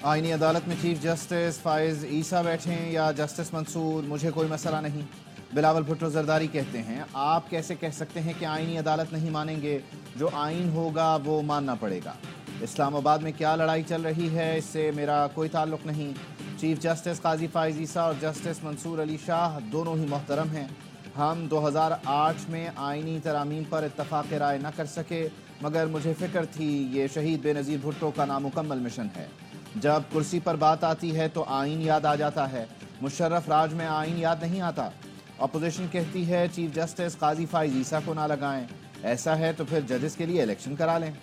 आईनी अदालत में चीफ जस्टिस फाइज ईसा बैठे या जस्टिस मंसूर, मुझे कोई मसला नहीं। बिलावल भुट्टो जरदारी कहते हैं, आप कैसे कह सकते हैं कि आईनी अदालत नहीं मानेंगे? जो आईन होगा वो मानना पड़ेगा। इस्लामाबाद में क्या लड़ाई चल रही है, इससे मेरा कोई ताल्लुक नहीं। चीफ जस्टिस काजी फाइज ईसा और जस्टिस मंसूर अली शाह दोनों ही मोहतरम हैं। हम 2008 में आईनी तरामीम पर इत्तफाक राय न कर सके, मगर मुझे फ़िक्र थी ये शहीद बेनज़ीर भुट्टो का नामुकम्मल मिशन है। जब कुर्सी पर बात आती है तो आईन याद आ जाता है, मुशर्रफ राज में आईन याद नहीं आता। अपोजिशन कहती है चीफ जस्टिस काजी फाइज ईसा को ना लगाएं। ऐसा है तो फिर जजेस के लिए इलेक्शन करा लें।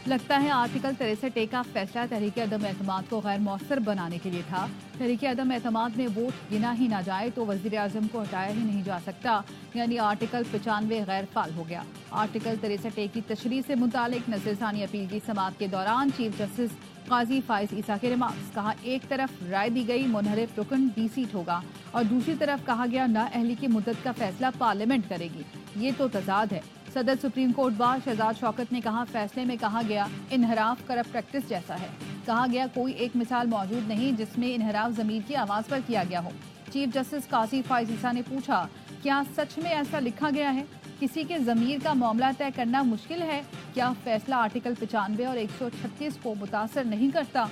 लगता है आर्टिकल 63 का फैसला तहरीक अदम एतमाद को गैर मौसर बनाने के लिए था। तहरीक अदम एतमाद में वोट गिना ही ना जाए तो वजीर आजम को हटाया ही नहीं जा सकता, यानी आर्टिकल 95 गैर फाल हो गया। आर्टिकल 63 की तशरीह से मुतालिक नज़रसानी अपील की समाअत के दौरान चीफ जस्टिस काजी फाइज ईसा के रिमार्क्स। कहा, एक तरफ राय दी गई मुनहरिफ रुकन 20 सीट होगा और दूसरी तरफ कहा गया नाअहली की मुद्दत का फैसला पार्लियामेंट करेगी। ये तो तजाद है। सदर supreme court bar Shahzad Shaukat ने कहा, फैसले में कहा गया इनहराफ करप्ट प्रैक्टिस जैसा है। कहा गया कोई एक मिसाल मौजूद नहीं जिसमें इनहराफ ज़मीर की आवाज़ पर किया गया हो। चीफ जस्टिस काजी फाइज ईसा ने पूछा, क्या सच में ऐसा लिखा गया है? किसी के ज़मीर का मामला तय करना मुश्किल है? क्या फैसला आर्टिकल 95 और 136 को मुतासर नहीं करता?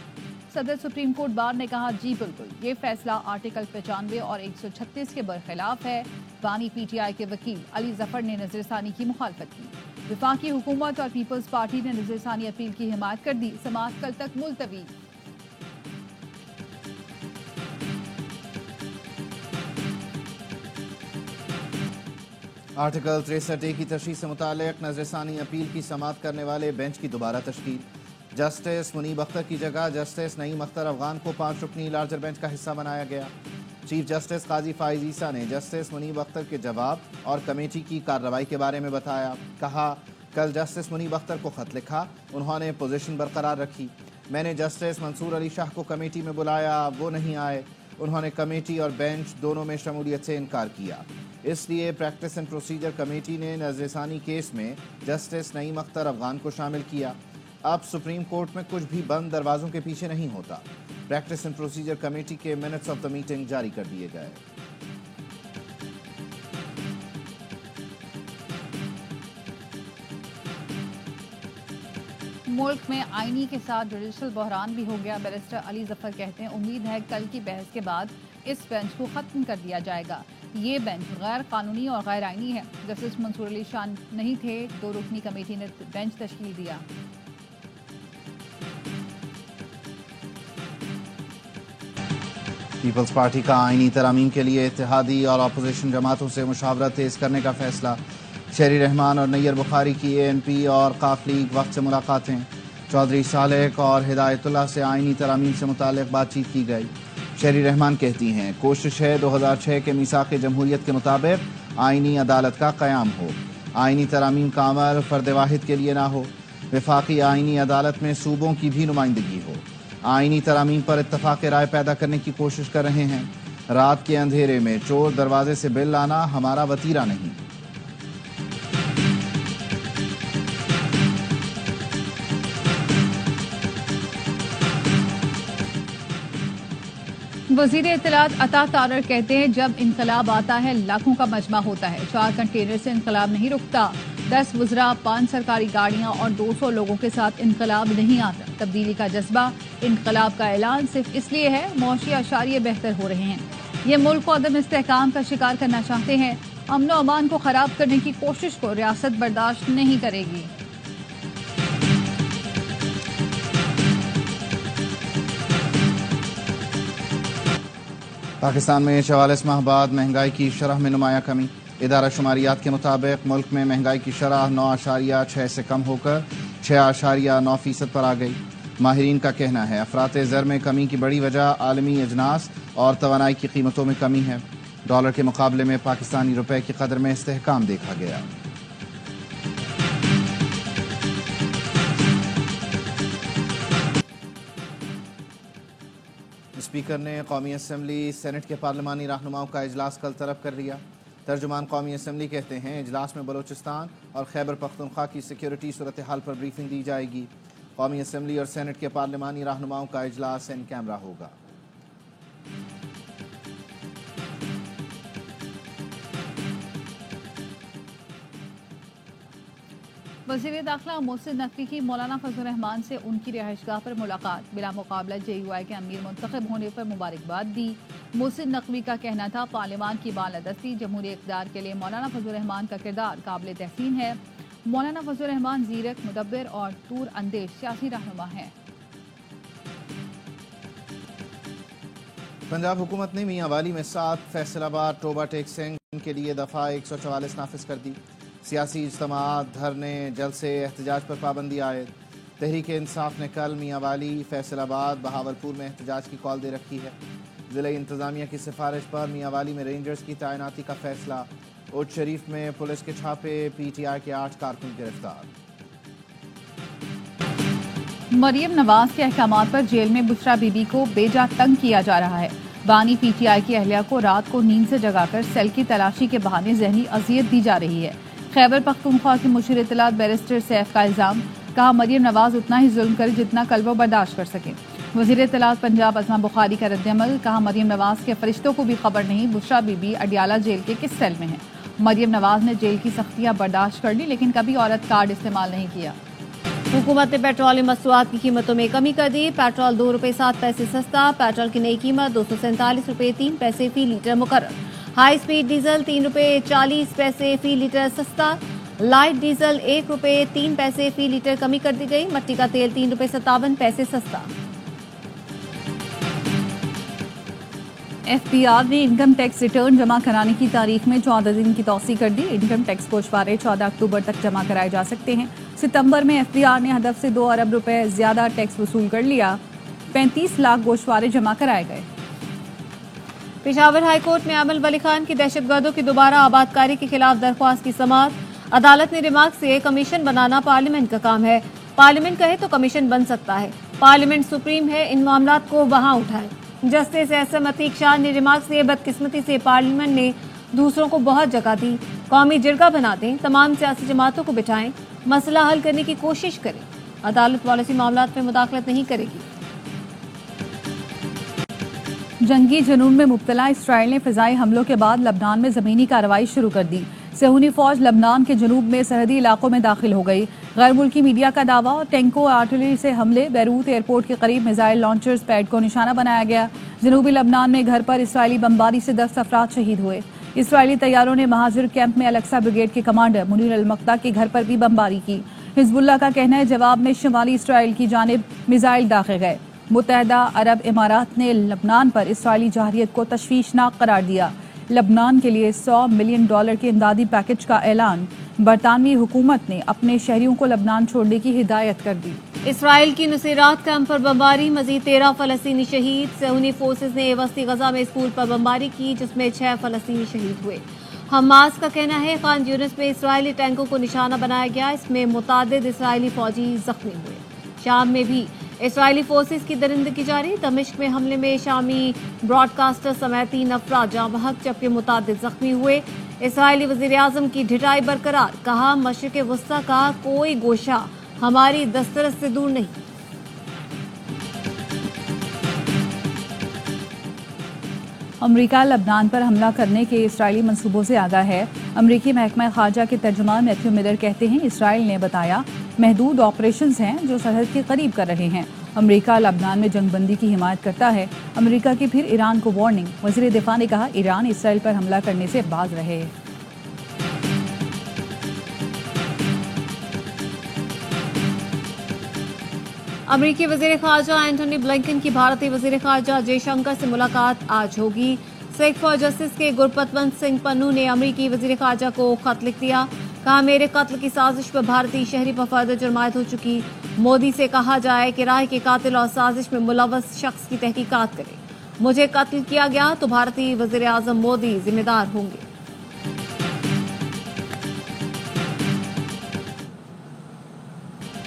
सदर सुप्रीम कोर्ट बार ने कहा, जी बिल्कुल, ये फैसला आर्टिकल 95 और 136 के बरखिलाफ है। बानी पीटीआई के वकील अली जफर ने नजरसानी की मुखालफत की। वफाकी हुकूमत और पीपल्स पार्टी ने नजरसानी अपील की हिमायत कर दी। समाअत कल तक मुलतवी। आर्टिकल 63 की तशरीह से मुतालिक नजरसानी अपील की समाअत करने वाले बेंच की दोबारा तश्कील। जस्टिस मुनीब अख्तर की जगह जस्टिस नईम अख्तर अफगान को 5 रुकनी लार्जर बेंच का हिस्सा बनाया गया। चीफ जस्टिस काजी फाइज ईसा ने जस्टिस मुनीब अख्तर के जवाब और कमेटी की कार्रवाई के बारे में बताया। कहा, कल जस्टिस मुनीब अख्तर को खत लिखा, उन्होंने पोजीशन बरकरार रखी। मैंने जस्टिस मंसूर अली शाह को कमेटी में बुलाया, वो नहीं आए। उन्होंने कमेटी और बेंच दोनों में शमूलियत से इनकार किया। इसलिए प्रैक्टिस एंड प्रोसीजर कमेटी ने नजरसानी केस में जस्टिस नईम अख्तर अफगान को शामिल किया। अब सुप्रीम कोर्ट में कुछ भी बंद दरवाजों के पीछे नहीं होता। प्रैक्टिस एंड प्रोसीजर कमेटी के मिनट्स ऑफ द मीटिंग जारी कर दिए गए। मुल्क में आईनी के साथ जुडिशल बहरान भी हो गया। बैरिस्टर अली जफर कहते हैं, उम्मीद है कल की बहस के बाद इस बेंच को खत्म कर दिया जाएगा। ये बेंच गैर कानूनी और गैर आईनी है। जस्टिस मंसूर अली शाह नहीं थे, 2 रुकनी कमेटी ने बेंच तश्कील दिया। पीपल्स पार्टी का आईनी तरामीम के लिए इत्तेहादी और अपोजिशन जमातों से मुशावरत तेज करने का फैसला। शहरी रहमान और नैयर बुखारी की ANP और काफ लीग वक्त से मुलाकातें। चौधरी सालेक और हिदायतुल्लाह से आईनी तरामीम से मुताल्लिक बातचीत की गई। शहरी रहमान कहती हैं, कोशिश है 2006 के मीसाक़ जमहूरियत के मुताबिक आईनी अदालत का क़याम हो। आईनी तरामीम का अमल फ़र्द वाहिद के लिए ना हो। वफाकी आईनी अदालत में सूबों की भी नुमाइंदगी हो। आईनी तरामीम पर इत्तफाक राय पैदा करने की कोशिश कर रहे हैं। रात के अंधेरे में चोर दरवाजे से बिल लाना हमारा वतीरा नहीं। वजीर इत्तलात अता तारर कहते हैं, जब इनकलाब आता है लाखों का मजमा होता है। 4 कंटेनर से इनकलाब नहीं रुकता। 10 वज़रा, 5 सरकारी गाड़ियां और 200 लोगों के साथ इनकलाब नहीं आता। तब्दीली का जज्बा, इनकलाब का ऐलान सिर्फ इसलिए है मौशी अशारिये बेहतर हो रहे हैं। ये मुल्क को अदम इस्तेहकाम का शिकार करना चाहते हैं। अमन व अमान को खराब करने की कोशिश को रियासत बर्दाश्त नहीं करेगी। पाकिस्तान में 44 माह बाद महंगाई की शरह में नुमाया कमी। इदारा शुमारियात के मुताबिक मुल्क में महंगाई की शरह 9.6 से कम होकर 6.9% पर आ गई। माहिरीन का कहना है, अफरात ज़र में कमी की बड़ी वजह आलमी अजनास और तवानाई की कीमतों में कमी है। डॉलर के मुकाबले में पाकिस्तानी रुपए की कदर में इस्तेहकाम देखा गया। स्पीकर ने कौमी असम्बली सेनेट के पार्लिमानी रहनुमाओं का इजलास कल तलब कर दिया। तर्जुमान कौमी असम्बली कहते हैं इजलास में बलोचिस्तान और खैबर पख्तूनख्वा की सिक्योरिटी सूरत हाल पर ब्रीफिंग दी जाएगी। कौमी असम्बली और सेनेट के पार्लिमानी रहनुमाओं का इजलास इन कैमरा होगा। वज़ीर दाखिला मोहसिन नकवी की मौलाना फजल रहमान से उनकी रिहाइशगाह पर मुलाकात। बिला मुकाबला JUI के अमीर मुंतखब होने पर मुबारकबाद दी। मोहसिन नकवी का कहना था पार्लियामान की बालादस्ती जमहूरी इक़्तिदार के लिए मौलाना फजल रहमान का किरदार काबिल तहसीन है। मौलाना फजल रहमान ज़ीरक, मुदब्बिर और दूर अंदेश सियासी रहनुमा हैं। पंजाब हुकूमत ने मियाँ वाली में 7, फैसलाबाद, टोबा टेक्सिंग के लिए दफ़ा 144 नाफिज कर दी। सियासी इज्तिमात, धरने, जलसे, एहतजाज पर पाबंदी आयद। तहरीक इंसाफ ने कल मियाँ वाली, फैसलाबाद, बहावलपुर में एहतजाज की कॉल दे रखी है। ज़िला इंतज़ामिया की सिफारिश पर मियाँ वाली में रेंजर्स की तैनाती का फैसला। उच्च शरीफ में पुलिस के छापे, PTI के 8 कारकुन गिरफ्तार। मरियम नवाज के अहकामात पर जेल में बुशरा बीबी को बेजा तंग किया जा रहा है। बानी PTI की अहलिया को रात को नींद से जगाकर सेल की तलाशी के बहाने जहनी अजियत दी जा रही है। खैबर पख्तूनख्वा के मुशीर इत्तलात बैरिस्टर सैफ का इल्जाम, कहा मरियम नवाज उतना ही जुल्म करे जितना कल वो बर्दाश्त कर सके। वज़ीर इत्तलात पंजाब अज़मा बुखारी का रद्दअमल, कहा मरियम नवाज के फरिश्तों को भी खबर नहीं बुशरा बीबी अडियाला जेल के किस सेल में है। मरियम नवाज ने जेल की सख्तियां बर्दाश्त कर ली लेकिन कभी औरत कार्ड इस्तेमाल नहीं किया। हुकूमत ने पेट्रोलियम मसनूआत की कीमतों में कमी कर दी। पेट्रोल 2 रुपये 7 पैसे सस्ता। पेट्रोल की नई कीमत 247 रुपये 3 पैसे फी लीटर मुकर्रर। हाई स्पीड डीजल 3 रुपये 40 पैसे फी लीटर सस्ता। लाइट डीजल 1 रुपये 3 पैसे फी लीटर कमी कर दी गई। मट्टी का तेल 3 रुपये 57 पैसे सस्ता। FBR ने इनकम टैक्स रिटर्न जमा कराने की तारीख में 14 दिन की तौसी कर दी। इनकम टैक्स गोशवारे 14 अक्टूबर तक जमा कराए जा सकते हैं। सितंबर में FBR ने हदफ से 2 अरब रुपए ज्यादा टैक्स वसूल कर लिया। 35 लाख गोशवारे जमा कराए गए। पेशावर हाईकोर्ट में अमल वली खान की दहशतगर्दों की दोबारा आबादकारी के खिलाफ दरख्वास्त की समाअत। अदालत ने रिमार्क से कमीशन बनाना पार्लियामेंट का काम है। पार्लियामेंट कहे तो कमीशन बन सकता है। पार्लियामेंट सुप्रीम है, इन मामलात को वहां उठाए। जस्टिस एसएम अतीक शाह ने रिमार्क से बदकिस्मती से पार्लियामेंट ने दूसरों को बहुत जगह दी। कौमी जिरगा बना दें, तमाम सियासी जमातों को बिठाएं, मसला हल करने की कोशिश करें। अदालत पॉलिसी मामलात में मुदाखलत नहीं करेगी। जंगी जुनून में मुब्तला इसराइल ने फिजाई हमलों के बाद लबनान में जमीनी कार्रवाई शुरू कर दी। सेहूनी फौज लबनान के जनूब में सरहदी इलाकों में दाखिल हो गई। गैर मुल्की मीडिया का दावा, टैंकों और आर्टिलरी से हमले। बैरूत एयरपोर्ट के करीब मिसाइल लॉन्चर्स पैड को निशाना बनाया गया। जनूबी लबनान में घर पर इसराइली बमबारी से 10 अफराद शहीद हुए। इसराइली तैयारों ने महाजिर कैंप में अलक्सा ब्रिगेड के कमांडर मुनीर अल-मक्ता के घर पर भी बमबारी की। हिजबुल्लाह का कहना है जवाब में शुमाली इसराइल की जानिब मिसाइल दागे गए। मुत्तहदा अरब इमारात ने लबनान पर इसराइली जारहियत को तशवीशनाक करार दिया। लबनान के लिए $100 मिलियन के इमदादी पैकेज का ऐलान। बरतानवी हुकूमत ने अपने शहरियों को लबनान छोड़ने की हिदायत कर दी। इसराइल की नुसेरात कैंप पर बमबारी, मजीद 13 फलस्तीनी शहीद। सेहूनी फोर्सेज ने वस्ती गजा में स्कूल पर बमबारी की जिसमें 6 फलस्तीनी शहीद हुए। हमास का कहना है खान यूनिस में इसराइली टैंकों को निशाना बनाया गया, इसमें मुतादिद इसराइली फौजी जख्मी हुए। शाम में भी इसराइली फोर्सेज की दरिंदगी जारी। दमिश्क में हमले में शामी ब्रॉडकास्टर समेत 3 अफराद जाँ बहक जबकि मुतादिद जख्मी हुए। इसराइली वजीर आजम की ढिठाई बरकरार, कहा मशरिक़ वस्ता का कोई गोशा हमारी दस्तरस से दूर नहीं। अमरीका लबनान पर हमला करने के इसराइली मंसूबों से आगाह है। अमरीकी महकमा खारजा के तर्जुमान मैथ्यू मिलर कहते हैं इसराइल ने बताया महदूद ऑपरेशंस हैं जो सरहद के करीब कर रहे हैं। अमरीका लबनान में जंगबंदी की हिमायत करता है। अमरीका की फिर ईरान को वार्निंग। वज़ीर दिफा ने कहा ईरान इसराइल पर हमला करने से बाज रहे। अमरीकी वजीर खारजा एंटोनी ब्लिंकन की भारतीय वजीर खारजा जयशंकर से मुलाकात आज होगी। सिख फॉर जस्टिस के गुरपतवंत सिंह पन्नू ने अमरीकी वजीर खारजा को खत लिख दिया। कहा मेरे कत्ल की साजिश पर भारतीय शहरी पर फर्द जुर्मायत हो चुकी। मोदी से कहा जाए कि राय के कातिल और साजिश में मुलव्वस शख्स की तहकीकात करे। मुझे कत्ल किया गया तो भारतीय वजीर आजम मोदी जिम्मेदार होंगे।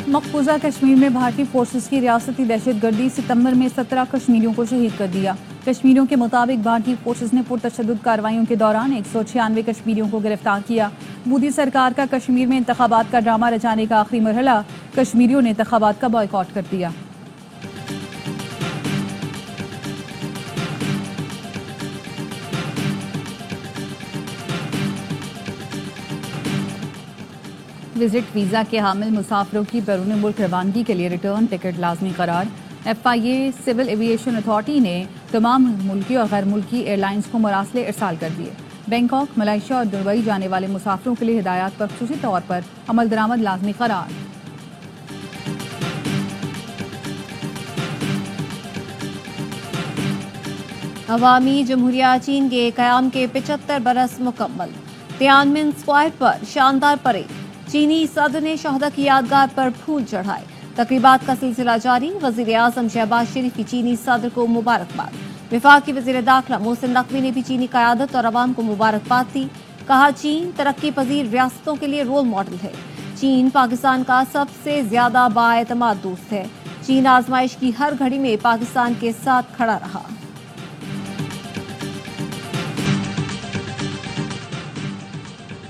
मकबूजा कश्मीर में भारतीय फोर्सेस की रियासती दहशतगर्दी। सितंबर में 17 कश्मीरियों को शहीद कर दिया। कश्मीरियों के मुताबिक भारतीय फोर्सेज ने पुरतशद्दुद कार्रवाइयों के दौरान 196 कश्मीरियों को गिरफ्तार किया। मोदी सरकार का कश्मीर में इंतखाबात का ड्रामा रचाने का आखिरी मरहला, कश्मीरियों ने इंतखाबात का बॉयकॉट कर दिया। विजिट वीजा के हामिल मुसाफिरों की बैरून मुल्क रवानगी के लिए रिटर्न टिकट लाजमी करार। FIA सिविल एविएशन अथॉरिटी ने तमाम मुल्की और गैर मुल्की एयरलाइंस को मरासले इरसाल कर दिए। बैंकॉक, मलेशिया और दुबई जाने वाले मुसाफिरों के लिए हिदायत पर खुसूसी तौर पर अमल दरामद लाजमी करार। अवामी जमहूरिया चीन के क़याम के 75 बरस मुकम्मल। तियानमिन स्क्वायर पर शानदार परेड। चीनी सदर ने शहदा की यादगार पर फूल चढ़ाए। तकरीबात का सिलसिला जारी। वजीर आजम शहबाज शरीफ की चीनी सदर को मुबारकबाद। वफाकी वजीर दाखिला मोहसिन नकवी ने भी चीनी क़यादत और अवाम को मुबारकबाद दी। कहा, चीन तरक्की पजीर रियासतों के लिए रोल मॉडल है। चीन पाकिस्तान का सबसे ज्यादा बाएतमाद दोस्त है। चीन आजमाइश की हर घड़ी में पाकिस्तान के साथ खड़ा रहा।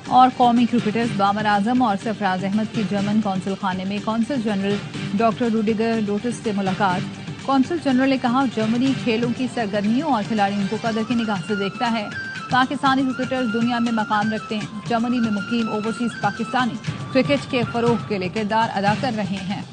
और कौमी क्रिकेटर्स बाबर आजम और सरफराज अहमद की जर्मन कौंसल खाने में कौंसल जनरल डॉक्टर रूडिगर डोटिस से मुलाकात। कौंसल जनरल ने कहा, जर्मनी खेलों की सरगर्मियों और खिलाड़ियों को कदर की निगाह से देखता है। पाकिस्तानी क्रिकेटर्स दुनिया में मकाम रखते हैं। जर्मनी में मुकीम ओवरसीज पाकिस्तानी क्रिकेट के फरोग के लिए किरदार अदा कर रहे हैं।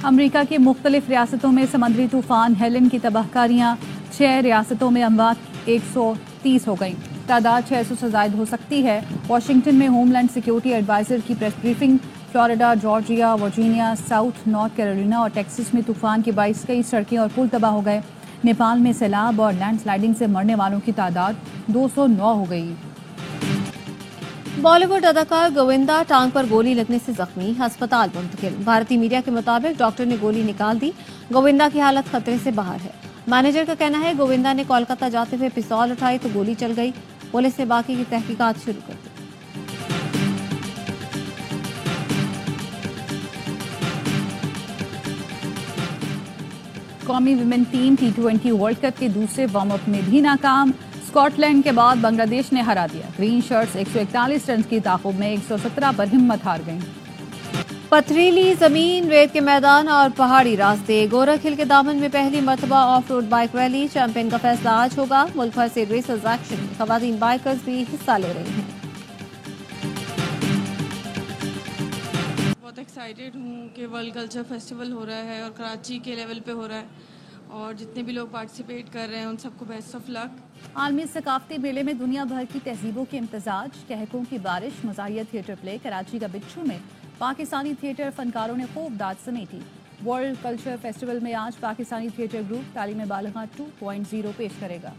अमरीका की मुख्तलिफ रियासतों में समंदरी तूफान हेलन की तबाहकारियां। 6 रियासतों में अमवात 130 हो गई। तादाद 600 से ज़ायद हो सकती है। वाशिंगटन में होमलैंड सिक्योरिटी एडवाइजर की press briefing. Florida, Georgia, Virginia, south north Carolina और टेक्सास में तूफान के 22 कई सड़कें और पुल तबाह हो गए। नेपाल में सैलाब और लैंडस्लाइडिंग से मरने वालों की तादाद 209 हो गई। बॉलीवुड अदाकार गोविंदा टांग पर गोली लगने से जख्मी, अस्पताल मुंतकिल। भारतीय मीडिया के मुताबिक डॉक्टर ने गोली निकाल दी। गोविंदा की हालत खतरे से बाहर है। मैनेजर का कहना है, गोविंदा ने कोलकाता जाते हुए पिस्तौल उठाई तो गोली चल गई। पुलिस ने बाकी की तहकीकात शुरू कर दी। कौमी women team T20 world cup के दूसरे वार्म अप में भी नाकाम। स्कॉटलैंड के बाद बांग्लादेश ने हरा दिया। ग्रीन शर्ट्स 141 रन की ताकुब में 117 पर हिम्मत हार गईं। पथरीली जमीन, रेत के मैदान और पहाड़ी रास्ते। गोरख हिल के दामन में पहली मरतबा of road bike rally. Champion का फैसला आज होगा। मुल्क भर से रेसर्स एक्शन में खवातीन बाइकर्स भी हिस्सा ले रही हैं। बहुत एक्साइटेड हूँ कि वर्ल्ड कल्चर फेस्टिवल हो रहा है और कराची के लेवल पे हो रहा है और जितने भी लोग पार्टिसिपेट कर रहे हैं उन सबको बेस्ट ऑफ लक। आलमी सकाफती मेले में दुनिया भर की तहजीबों के इम्तजाज, कहकों की बारिश, मज़ाहिया थिएटर प्ले। कराची का बिच्छू में पाकिस्तानी थिएटर फनकारों ने खूब दाद समेटी। वर्ल्ड कल्चर फेस्टिवल में आज पाकिस्तानी थिएटर ग्रुप तालीम बालिगा 2.0 पेश करेगा।